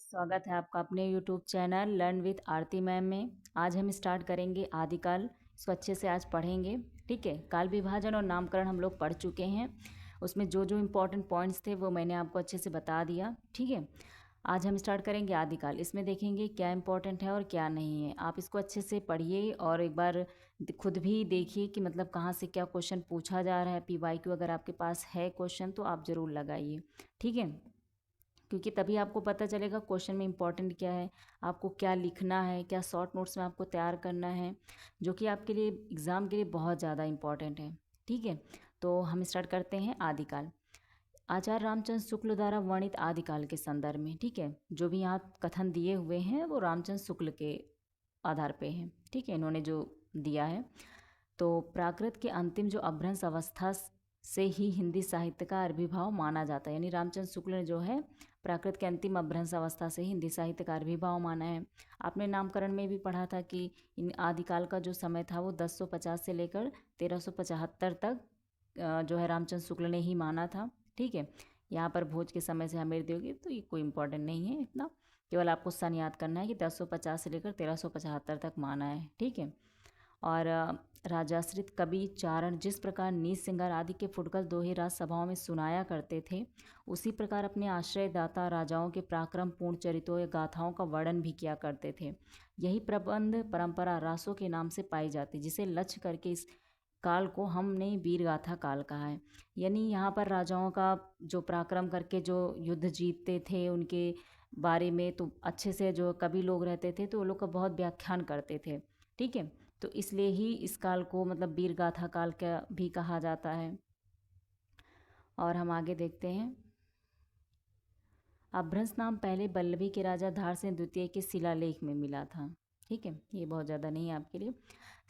स्वागत है आपका अपने YouTube channel learn with Aarti ma'am में। आज हम स्टार्ट करेंगे आदिकाल। इसको अच्छे से आज पढ़ेंगे। ठीक है, काल विभाजन और नामकरण हम लोग पढ़ चुके हैं। उसमें जो जो इम्पोर्टेंट पॉइंट्स थे वो मैंने आपको अच्छे से बता दिया। ठीक है, आज हम स्टार्ट करेंगे आदिकाल। इसमें देखेंगे क्या इम्पोर्टेंट है और क्या नहीं है। आप इसको अच्छे से पढ़िए और एक बार खुद भी देखिए कि मतलब कहाँ से क्या क्वेश्चन पूछा जा रहा है। PYQ अगर आपके पास है क्वेश्चन तो आप ज़रूर लगाइए। ठीक है, क्योंकि तभी आपको पता चलेगा क्वेश्चन में इंपॉर्टेंट क्या है, आपको क्या लिखना है, क्या शॉर्ट नोट्स में आपको तैयार करना है, जो कि आपके लिए एग्ज़ाम के लिए बहुत ज़्यादा इंपॉर्टेंट है। ठीक है, तो हम स्टार्ट करते हैं आदिकाल। आचार्य रामचंद्र शुक्ल द्वारा वर्णित आदिकाल के संदर्भ में। ठीक है, जो भी यहाँ कथन दिए हुए हैं वो रामचंद्र शुक्ल के आधार पे हैं। ठीक है, इन्होंने जो दिया है तो प्राकृत के अंतिम जो अभ्रंश अवस्था से ही हिंदी साहित्य का आविर्भाव माना जाता है। यानी रामचंद्र शुक्ल ने जो है प्राकृत के अंतिम अभ्रंश अवस्था से हिंदी साहित्य का आविर्भाव माना है। आपने नामकरण में भी पढ़ा था कि इन आदिकाल का जो समय था वो 1050 से लेकर 1375 तक जो है रामचंद्र शुक्ल ने ही माना था। ठीक है, यहाँ पर भोज के समय से हमें दोगे तो ये कोई इंपॉर्टेंट नहीं है इतना, केवल आपको सन याद करना है कि 1050 से लेकर 1375 तक माना है। ठीक है, और राजाश्रित कवि चारण जिस प्रकार नीच श्रृंगार आदि के फुटकल दोहे राजसभाओं में सुनाया करते थे, उसी प्रकार अपने आश्रयदाता राजाओं के पराक्रम पूर्ण चरित्रों या गाथाओं का वर्णन भी किया करते थे। यही प्रबंध परंपरा रासों के नाम से पाई जाती, जिसे लक्ष्य करके इस काल को हमने वीर गाथा काल कहा है। यानी यहाँ पर राजाओं का जो पराक्रम करके जो युद्ध जीतते थे उनके बारे में तो अच्छे से जो कवि लोग रहते थे तो वो लोग का बहुत व्याख्यान करते थे। ठीक है, तो इसलिए ही इस काल को मतलब वीर गाथा काल का भी कहा जाता है। और हम आगे देखते हैं। अभ्रंश नाम पहले बल्लभी के राजा धारसेन द्वितीय के शिलालेख में मिला था। ठीक है, ये बहुत ज़्यादा नहीं है आपके लिए।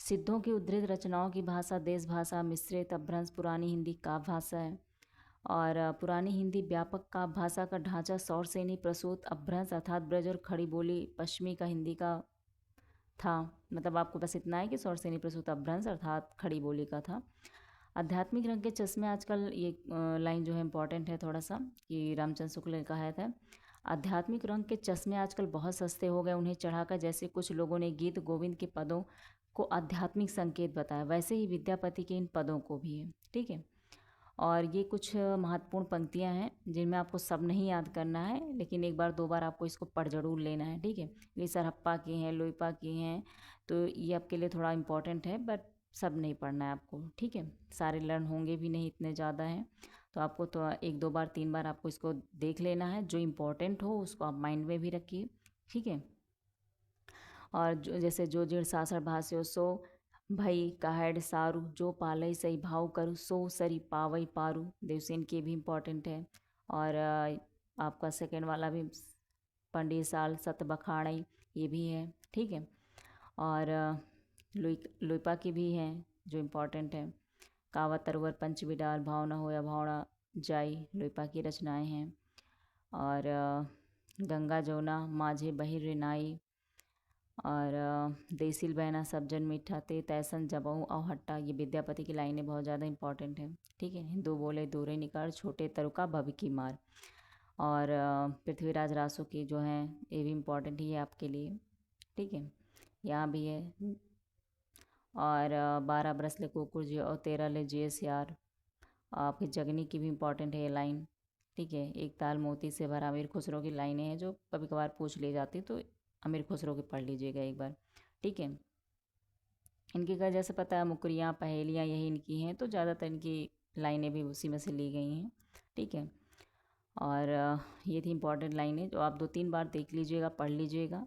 सिद्धों की उद्धृत रचनाओं की भाषा देश भाषा मिश्रित अभ्रंश पुरानी हिंदी काव्य भाषा है। और पुरानी हिंदी व्यापक काव्य भाषा का ढांचा सौरसेनी प्रसूत अभ्रंश अर्थात ब्रज और खड़ी बोली पश्चिमी का हिंदी का था। मतलब आपको बस इतना है कि सौरसेनी प्रसूत अभ्रंश अर्थात खड़ी बोली का था। आध्यात्मिक रंग के चश्मे, आजकल ये लाइन जो है इम्पॉर्टेंट है थोड़ा सा, कि रामचंद्र शुक्ल ने कहा था आध्यात्मिक रंग के चश्मे आजकल बहुत सस्ते हो गए, उन्हें चढ़ाकर जैसे कुछ लोगों ने गीत गोविंद के पदों को आध्यात्मिक संकेत बताया, वैसे ही विद्यापति के इन पदों को भी है। ठीक है, और ये कुछ महत्वपूर्ण पंक्तियां हैं जिनमें आपको सब नहीं याद करना है, लेकिन एक बार दो बार आपको इसको पढ़ जरूर लेना है। ठीक है, ये सरहप्पा की हैं, लोईपा की हैं, तो ये आपके लिए थोड़ा इम्पोर्टेंट है, बट सब नहीं पढ़ना है आपको। ठीक है, सारे लर्न होंगे भी नहीं, इतने ज़्यादा हैं, तो आपको तो एक दो बार तीन बार आपको इसको देख लेना है। जो इम्पोर्टेंट हो उसको आप माइंड में भी रखिए। ठीक है, और जो जैसे जो जीर्ण सासर भाष्यो सो भई काहेड सारू जो पालई सही भाव करू सो सरी पावई पारू, देवसेन के भी इम्पोर्टेंट है। और आपका सेकेंड वाला भी पंडित साल सत बखाड़ई, ये भी है। ठीक है, और लुइपा की भी हैं जो इम्पोर्टेंट है। कावा तरुवर पंच बिडाल भावना हो या भावना जाई, लुइपा की रचनाएं हैं। और गंगा जमुना माझे बहिर रिनाई, और देसिल बहना सब्जन मीठा ते तैसन जबहू और हट्टा, ये विद्यापति की लाइनें बहुत ज़्यादा इंपॉर्टेंट है। ठीक है, हिंदू बोले दूरे निकार छोटे तरुका भव की मार। और पृथ्वीराज रासो की जो हैं ये भी इम्पोर्टेंट ही है आपके लिए। ठीक है, यहाँ भी है। और 12 बरस ले कुकुर जी और 13 ले जेस यार, आपकी जगनी की भी इम्पोर्टेंट है ये लाइन। ठीक है, एक ताल मोती से भरा, अमीर खुसरो की लाइनें हैं जो कभी कभार पूछ ली जाती, तो अमीर खुसरो की पढ़ लीजिएगा एक बार। ठीक है, इनकी का जैसे पता है मुकरियाँ पहेलियाँ यही इनकी हैं, तो ज़्यादातर इनकी लाइनें भी उसी में से ली गई हैं। ठीक है, और ये थी इम्पॉर्टेंट लाइनें जो आप दो तीन बार देख लीजिएगा, पढ़ लीजिएगा।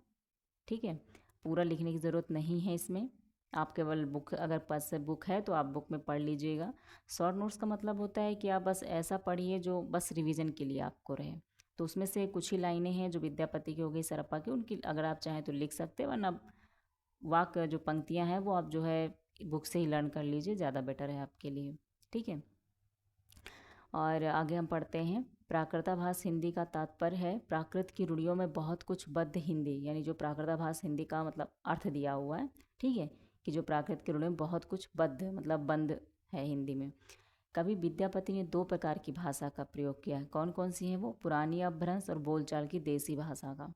ठीक है, पूरा लिखने की ज़रूरत नहीं है इसमें, आप केवल बुक अगर पास से बुक है तो आप बुक में पढ़ लीजिएगा। शॉर्ट नोट्स का मतलब होता है कि आप बस ऐसा पढ़िए जो बस रिवीजन के लिए आपको रहे। तो उसमें से कुछ ही लाइनें हैं जो विद्यापति की हो गई, सरप्पा की, उनकी अगर आप चाहें तो लिख सकते हैं, वरना वाक्य जो पंक्तियां हैं वो आप जो है बुक से ही लर्न कर लीजिए, ज़्यादा बेटर है आपके लिए। ठीक है, और आगे हम पढ़ते हैं। प्राकृताभास हिंदी का तात्पर्य है प्राकृत की रूढ़ियों में बहुत कुछ बद्ध हिंदी, यानी जो प्राकृताभास हिंदी का मतलब अर्थ दिया हुआ है। ठीक है, कि जो प्राकृत की रूढ़ियों में बहुत कुछ बद्ध मतलब बंद है हिंदी में, कवि विद्यापति ने 2 प्रकार की भाषा का प्रयोग किया है। कौन कौन सी हैं वो? पुरानी अपभ्रंश और बोलचाल की देसी भाषा का।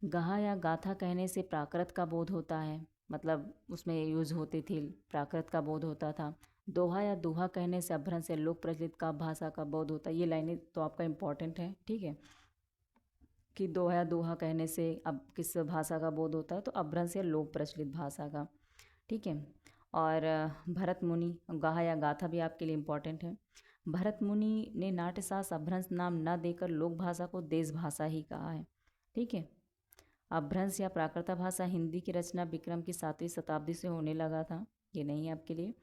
गाहा या गाथा कहने से प्राकृत का बोध होता है, मतलब उसमें यूज होती थी, प्राकृत का बोध होता था। दोहा या दोहा कहने से अपभ्रंश या लोक प्रचलित का भाषा का बोध होता है। ये लाइनें तो आपका इंपॉर्टेंट है, ठीक है, कि दोहा या दोहा कहने से अब किस भाषा का बोध होता है, तो अपभ्रंश या लोक प्रचलित भाषा का, ठीक है। और भरत मुनि, गाहा या गाथा भी आपके लिए इम्पॉर्टेंट है। भरत मुनि ने नाट्यशास्त्र अपभ्रंश नाम न देकर लोक भाषा को देश भाषा ही कहा है, ठीक है। अपभ्रंश या प्राकृत भाषा हिंदी की रचना विक्रम की 7वीं शताब्दी से होने लगा था। ये नहीं है आपके लिए।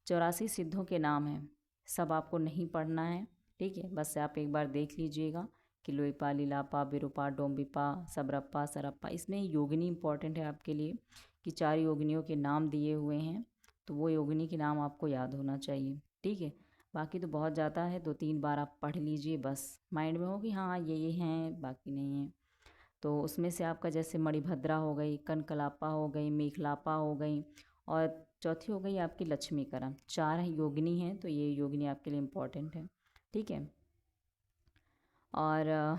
84 सिद्धों के नाम हैं, सब आपको नहीं पढ़ना है, ठीक है, बस आप एक बार देख लीजिएगा कि लोईपा, लीलापा, बिरूपा, डोम्बिपा, सबरप्पा, सरप्पा। इसमें योगिनी इंपॉर्टेंट है आपके लिए कि 4 योगिनियों के नाम दिए हुए हैं, तो वो योगिनी के नाम आपको याद होना चाहिए, ठीक है। बाकी तो बहुत ज़्यादा है, 2-3 बार आप पढ़ लीजिए, बस माइंड में हो कि हाँ ये हैं, बाकी नहीं है। तो उसमें से आपका जैसे मणिभद्रा हो गई, कनकलापा हो गई, मेखलापा हो गई, और चौथी हो गई आपकी लक्ष्मीकरण। 4 योगिनी हैं, तो ये योगिनी आपके लिए इम्पॉर्टेंट है, ठीक है। और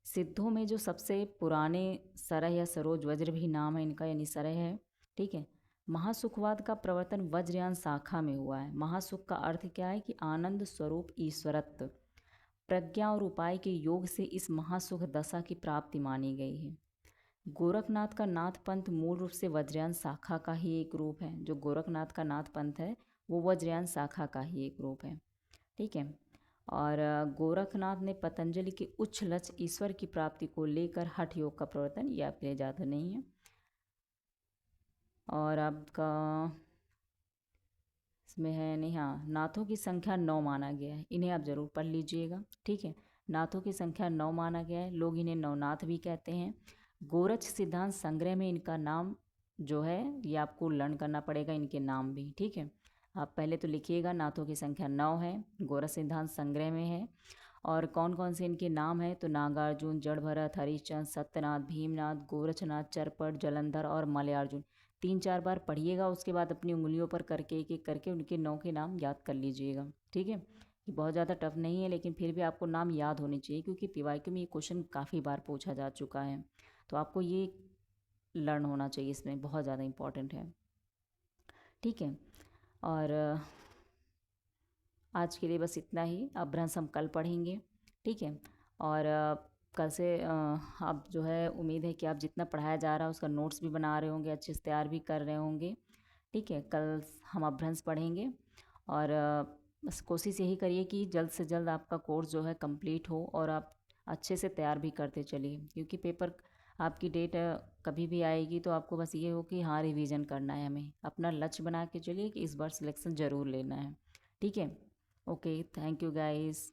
सिद्धों में जो सबसे पुराने सरह या सरोज वज्र भी नाम है इनका, यानी सरह है, ठीक है। महासुखवाद का प्रवर्तन वज्रयान शाखा में हुआ है। महासुख का अर्थ क्या है? कि आनंद स्वरूप ईश्वरत्व, प्रज्ञा और उपाय के योग से इस महासुख दशा की प्राप्ति मानी गई है। गोरखनाथ का नाथ पंथ मूल रूप से वज्रयान शाखा का ही एक रूप है। जो गोरखनाथ का नाथ पंथ है वो वज्रयान शाखा का ही एक रूप है, ठीक है। और गोरखनाथ ने पतंजलि के उच्च लक्ष्य ईश्वर की प्राप्ति को लेकर हठ योग का प्रवर्तन, ये आपके लिए ज़्यादा नहीं है। और आपका इसमें है नहीं, हाँ, नाथों की संख्या 9 माना गया है, इन्हें आप ज़रूर पढ़ लीजिएगा, ठीक है। नाथों की संख्या 9 माना गया है, लोग इन्हें नवनाथ भी कहते हैं। गोरच सिद्धांत संग्रह में इनका नाम जो है ये आपको लर्न करना पड़ेगा, इनके नाम भी, ठीक है। आप पहले तो लिखिएगा, नाथों की संख्या 9 है, गोरच सिद्धांत संग्रह में है। और कौन कौन से इनके नाम हैं? तो नागार्जुन, जड़ भरत, हरिश्चंद्र, सत्यनाथ, भीमनाथ, गोरचनाथ, चरपट, जलंधर और मलयार्जुन। 3-4 बार पढ़िएगा, उसके बाद अपनी उंगलियों पर करके एक एक करके उनके 9 के नाम याद कर लीजिएगा, ठीक है। ये बहुत ज़्यादा टफ नहीं है, लेकिन फिर भी आपको नाम याद होने चाहिए, क्योंकि पीवाईक्यू में ये क्वेश्चन काफ़ी बार पूछा जा चुका है, तो आपको ये लर्न होना चाहिए, इसमें बहुत ज़्यादा इम्पॉर्टेंट है, ठीक है। और आज के लिए बस इतना ही। अपभ्रंश हम कल पढ़ेंगे, ठीक है। और कल से आप जो है, उम्मीद है कि आप जितना पढ़ाया जा रहा है उसका नोट्स भी बना रहे होंगे, अच्छे से तैयार भी कर रहे होंगे, ठीक है। कल हम अपभ्रंश पढ़ेंगे, और बस कोशिश यही करिए कि जल्द से जल्द आपका कोर्स जो है कंप्लीट हो, और आप अच्छे से तैयार भी करते चलिए, क्योंकि पेपर आपकी डेट कभी भी आएगी, तो आपको बस ये हो कि हाँ रिवीजन करना है, हमें अपना लक्ष्य बना के चलिए कि इस बार सिलेक्शन ज़रूर लेना है, ठीक है। Okay, thank you guys.